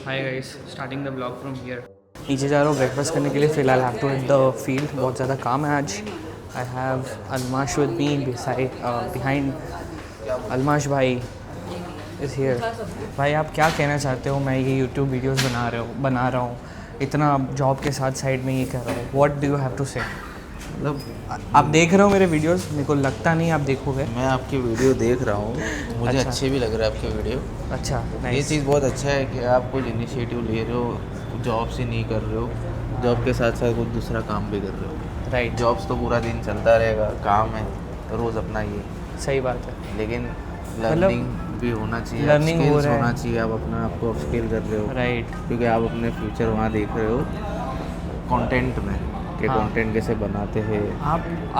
Hi guys, starting the blog from here. नीचे जा रहा हूँ ब्रेकफास्ट करने के लिए। फ़िलहाल have to hit the field, बहुत ज़्यादा काम है आज। I have Almash with me behind. Almash भाई इज़ हियर। भाई आप क्या कहना चाहते हो? मैं ये यूट्यूब वीडियोस बना रहा हूँ, इतना जॉब के साथ साइड में ये कर रहा हूँ। What do you have to say? मतलब आप देख रहे हो मेरे वीडियोस, मेरे को लगता नहीं आप देखोगे। मैं आपकी वीडियो देख रहा हूँ, मुझे अच्छा। अच्छे भी लग रहा है आपके वीडियो। अच्छा, ये नाइस। चीज़ बहुत अच्छा है कि आप कुछ इनिशिएटिव ले रहे हो, जॉब से नहीं कर रहे हो, जॉब के साथ साथ कुछ दूसरा काम भी कर रहे हो। राइट, जॉब्स तो पूरा दिन चलता रहेगा, काम है रोज़ अपना ये, सही बात है। लेकिन लर्निंग भी होना चाहिए, learning हो स्किल्स रहा है। होना चाहिए। आप अपना आपको अपस्किल कर रहे हो, राइट, क्योंकि आप अपने फ्यूचर वहाँ देख रहे हो कंटेंट में कि हाँ। कंटेंट कैसे बनाते हैं।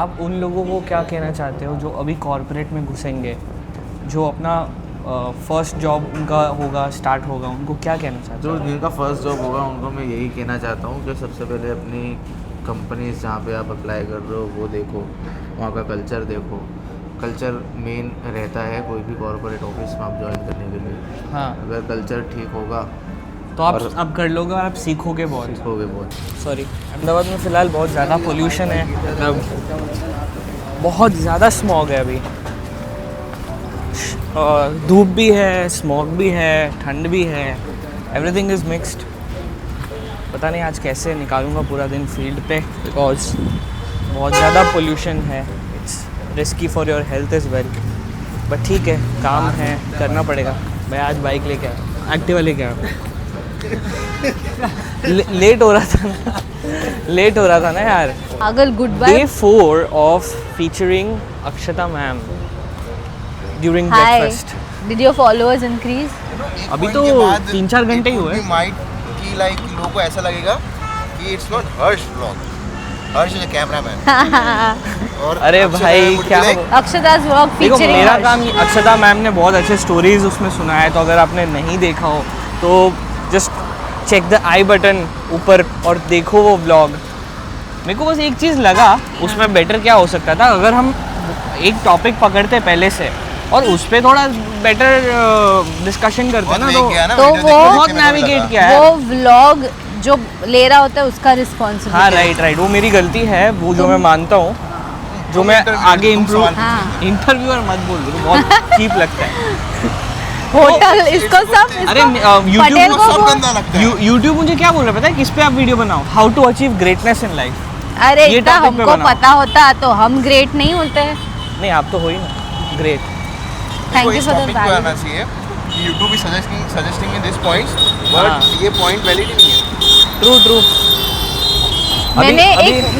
आप उन लोगों को क्या कहना चाहते हो जो अभी कॉर्पोरेट में घुसेंगे, जो अपना फर्स्ट जॉब उनका होगा, स्टार्ट होगा, उनको क्या कहना चाहते जो हो? जिनका फर्स्ट जॉब होगा उनको मैं यही कहना चाहता हूँ कि सबसे पहले अपनी कंपनीज जहाँ पे आप अप्लाई कर रहे हो वो देखो, वहाँ का कल्चर देखो। कल्चर मेन रहता है कोई भी कॉर्पोरेट ऑफिस में आप ज्वाइन करने के लिए। हाँ, अगर कल्चर ठीक होगा तो आप और अब कर लोगे और आप सीखोगे बहुत। सीखोगे बहुत। सॉरी, अहमदाबाद में फ़िलहाल बहुत ज़्यादा पोल्यूशन है, मतलब बहुत ज़्यादा स्मॉग है अभी। धूप भी है, स्मॉग भी है, ठंड भी है, एवरीथिंग इज़ मिक्स्ड। पता नहीं आज कैसे निकालूंगा पूरा दिन फील्ड पे, बिकॉज बहुत ज़्यादा पोल्यूशन है। It's risky for your health is well, but ठीक है, काम है, करना पड़ेगा। मैं आज बाइक लेके आया, एक्टिवा लेके आया। लेट हो रहा था ना यार। पागल good Day by 4 of featuring Akshata ma'am during hi breakfast. Did your followers increase अभी तो 3-4 घंटे ही हुए। माइट कि लाइक लोगों को ऐसा लगेगा कि it's not Harsh vlog, Harsh is a cameraman. और अरे अक्षता भाई, would be क्या like, हो- अक्षता's व्लॉग देखो, फीचरिंग मेरा काम, अक्षता मैम ने बहुत अच्छे स्टोरीज उसमें सुनाया है, तो अगर आपने नहीं देखा हो तो just check the I button ऊपर और देखो वो व्लॉग। मेरे को बस एक चीज़ लगा उसमें बेटर क्या हो सकता था, अगर हम एक टॉपिक पकड़ते पहले से और उस पर थोड़ा बेटर डिस्कशन करते ना, बहुत तो ले गया ना तो वीडियो वो देखने बहुत में मेरे को नेविगेट लगा। किया है। वो व्लॉग जो ले रहा होता है उसका रिस्पॉन्सिबिलिटी। हाँ, राइट, वो मेरी गलती है, वो जो मैं मानता हूँ, जो मैं interview आगे तुम इम्प्रूव। सवाल हाँ। इंटरव्यूअर मत बोल दो, बहुत चीप लगता है। होटल इसको सब अरे, इसको पटेल YouTube को सब वो- गंदा लगता है। यूट्यूब मुझे क्या बोल रहा है पता है, किस पे आप वीडियो बनाओ? How to achieve greatness in life. अरे ये इतना topic पे हमको बनाओ। पता होता तो हम ग्रेट नहीं होते। नहीं, आप तो हो ही ना ग्रेट। थैंक तो यू इस फॉर द टॉपिक पे वैल्यू। आना चाहिए कि YouTube is suggesting me this points, हाँ। but ये पॉइंट वैलिड ही नहीं है। ट्रू।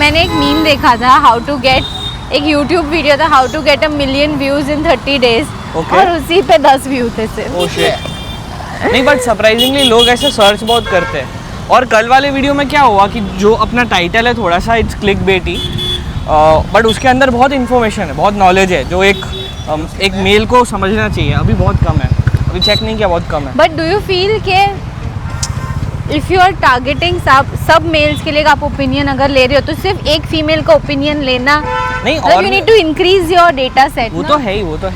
मैंने एक मीम देखा था, हाउ टू गेट, एक YouTube वीडियो था, how to get 1 million views in 30 days, Okay. और उसी पे 10 व्यू थे सिर्फ। Oh shit. नहीं, बट सरप्राइजिंगली लोग ऐसे सर्च बहुत करते हैं। और कल वाले वीडियो में क्या हुआ कि जो अपना टाइटल है थोड़ा सा इट्स क्लिक बेटी, बट उसके अंदर बहुत इन्फॉर्मेशन है, बहुत नॉलेज है, जो एक मेल को समझना चाहिए। अभी बहुत कम है, अभी चेक नहीं किया, बहुत कम है। बट डू यू फील के इफ यू आर टारगेटिंग सब मेल्स के लिए आप ओपिनियन अगर ले रहे हो तो सिर्फ एक फीमेल का ओपिनियन लेना, नहीं, मतलब और you need to increase your data set. वो तो है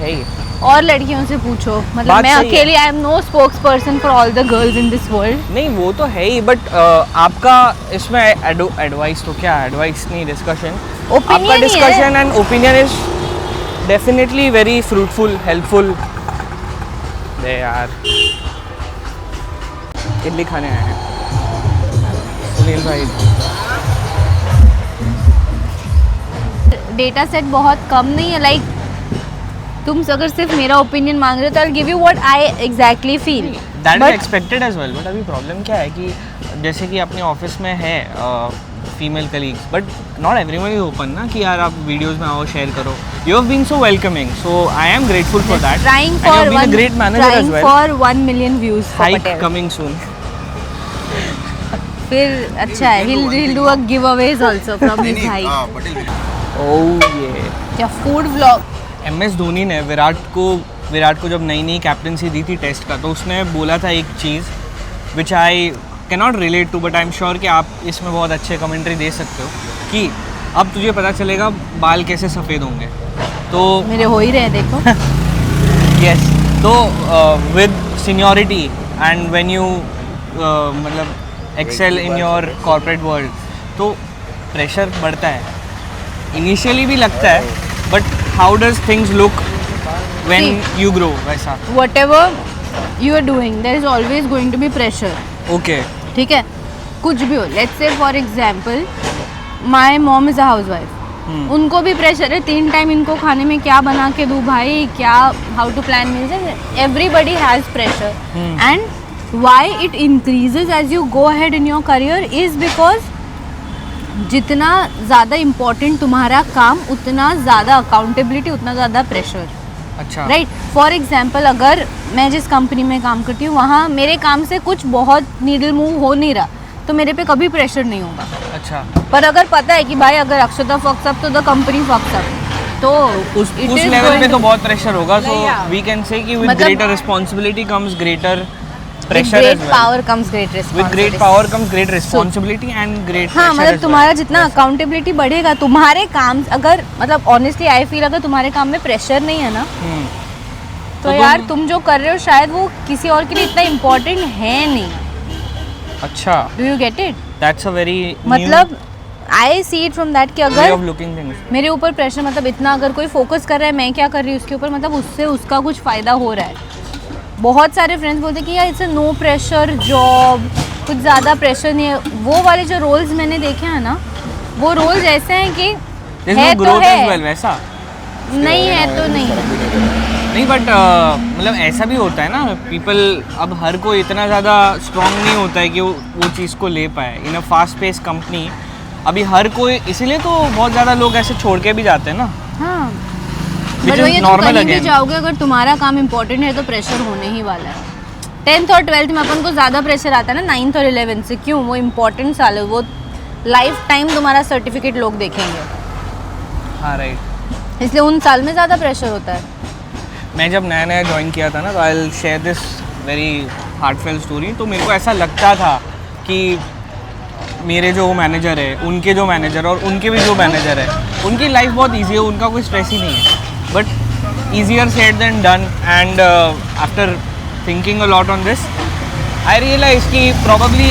ही। और लड़कियों से पूछो, मतलब बात मैं सही है। अकेली, I am no spokesperson for all the girls in this world. नहीं, वो तो है ही, बट आपका इसमें एडवाइस तो क्या, एडवाइस नहीं, डिस्कशन। आपका Opinion ही है। Discussion and opinion is definitely very fruitful, helpful. दे यार, इडली खाने आए हैं सुनील भाई। डेटा सेट बहुत कम नहीं है, लाइक तुम अगर सिर्फ मेरा ओपिनियन मांग रहे हो तो I give you what I exactly feel. That is expected as well, but अभी प्रॉब्लम क्या है कि जैसे कि अपने ऑफिस में है female colleagues, but not everyone is open ना कि यार आप वीडियोस में आओ, शेयर करो। You have been so welcoming, so I am grateful for that. Trying And you have been a great manager as well. For 1 million views for Hike Patel. coming soon. फिर अच्छा है, he'll do a giveaways also from his नहीं, hike। हाँ, पटेल भी। Oh yeah. क्या food vlog. MS Dhoni ने विराट को जब नई कैप्टनसी दी थी टेस्ट का, तो उसने बोला था एक चीज़ which I can not relate to, but I am sure कि आप इसमें बहुत अच्छे कमेंट्री दे सकते हो कि अब तुझे पता चलेगा बाल कैसे सफ़ेद होंगे। तो मेरे हो ही रहे देखो। यस, तो with seniority and when you मतलब excel in your corporate world, तो प्रेशर बढ़ता है, इनिशियली भी लगता है, but how does things look when you grow वैसा? whatever you are doing there is always going to be pressure. Okay ठीक है, कुछ भी हो, let's say for example my mom is a housewife, उनको भी प्रेशर है 3 टाइम इनको खाने में क्या बना के दूँ भाई, क्या how to plan meals, everybody has pressure and why it increases as you go ahead in your career is because जितना ज़्यादा इम्पोर्टेंट तुम्हारा काम उतना ज़्यादा अकाउंटेबिलिटी, उतना ज़्यादा प्रेशर, अच्छा राइट? फॉर एग्जाम्पल अगर मैं जिस कंपनी में काम करती हूँ वहाँ मेरे काम से कुछ बहुत नीडल मूव हो नहीं रहा तो मेरे पे कभी प्रेशर नहीं होगा। अच्छा, पर अगर पता है कि भाई अगर अक्षता फक्स अप तो द कंपनी फक्स अप, तो उस लेवल पे तो बहुत प्रेशर होगा, सो वी कैन से कि with greater responsibility comes greater pressure, great power comes great with responsibility, great power comes great responsibility and great हाँ मतलब तुम्हारा जितना अकाउंटेबिलिटी बढ़ेगा तुम्हारे काम, अगर मतलब ऑनेस्टली आई फील अगर तुम्हारे काम में प्रेशर नहीं है ना तो यार तुम जो कर रहे हो शायद वो किसी और के लिए इतना इम्पोर्टेंट है नहीं। अच्छा, do you get it? That's a very मतलब आई सी इट फ्रॉम दैट कि वे अगर ऑफ लुकिंग थिंग्स। मेरे ऊपर प्रेशर, मतलब इतना अगर कोई फोकस कर रहा है मैं क्या कर रही हूँ उसके ऊपर, मतलब उससे उसका कुछ फ़ायदा हो रहा है। बहुत सारे फ्रेंड्स बोलते हैं कि यार it's a no pressure job, कुछ ज़्यादा प्रेशर नहीं है। वो वाले जो रोल्स मैंने देखे हैं ना, वो रोल्स ऐसे हैं कि है तो है, वैसा नहीं है तो नहीं, बट मतलब ऐसा भी होता है ना, पीपल अब हर कोई इतना ज़्यादा स्ट्रॉन्ग नहीं होता है कि वो चीज़ को ले पाए इन अ फास्ट पेस कंपनी। अभी हर कोई, इसीलिए तो बहुत ज़्यादा लोग ऐसे छोड़ के भी जाते हैं ना। हाँ Which बट is वही तो normal कहीं भी again. जाओगे अगर तुम्हारा काम इम्पोर्टेंट है तो प्रेशर होने ही वाला है। 10th और 12th में अपन को ज़्यादा प्रेशर आता है ना 9th और 11th से, क्यों? वो इम्पोर्टेंट साल है, वो लाइफ टाइम तुम्हारा सर्टिफिकेट लोग देखेंगे, हाँ राइट। इसलिए उन साल में ज़्यादा प्रेशर होता है। मैं जब नया नया ज्वाइन किया था ना, तो I will share this very heartfelt story. तो मेरे को ऐसा लगता था कि मेरे जो मैनेजर है, उनके जो मैनेजर और उनके भी जो मैनेजर है, उनकी लाइफ बहुत ईजी है, उनका कोई स्ट्रेस ही नहीं है। But easier said than done, and after thinking a lot on this I realise कि probably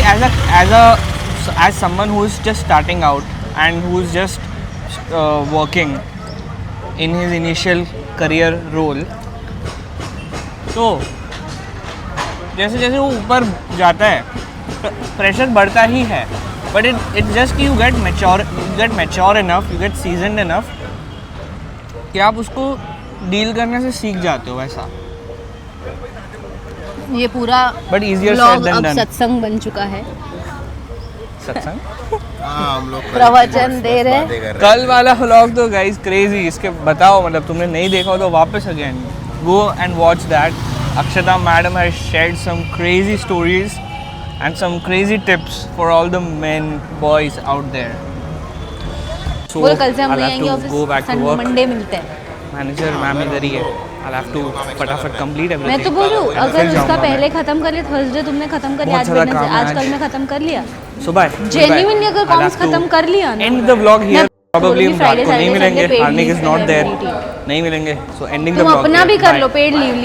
as someone who is just starting out and who is just working in his initial career role, तो जैसे जैसे वो ऊपर जाता है pressure बढ़ता ही है, but it just you get mature enough, you get seasoned enough कि आप उसको डील करने से सीख जाते हो वैसा। ये पूरा बट ईजियर ब्लॉग सेड देन अब डन। सत्संग बन चुका है, सत्संग हाँ, हम लोग प्रवचन दे रहे हैं। कल वाला व्लॉग तो गाइस क्रेजी, इसके बताओ, मतलब तुमने नहीं देखा हो तो वापस again go and watch that. Akshata madam has shared some crazy stories and some crazy tips for all the men boys out there. So बोल कल से हम I'll नहीं have आएंगे to office, go back to work. Monday मिलते हैं। Manager ma'am इधर ही है, I'll have to फटाफट complete everything. मैं तो बोलूँ फिर अगर उसका जाऊंगा पहले मैं। खत्म कर लिया, थर्सडे तुमने खत्म कर लिया, बहुत आज ज़्यादा काम है आज कल आज। में खत्म कर लिया, So bye. जेन्युइनली अगर कॉम्स खत्म कर लिया ना, End the vlog here. Probably हम रात को नहीं Friday, मिलेंगे, Saturday, paid हार्निक leave is not है, there, meeting। नहीं मिलेंगे, so ending the तुम vlog अपना here. भी कर Bye. लो पेड लीव।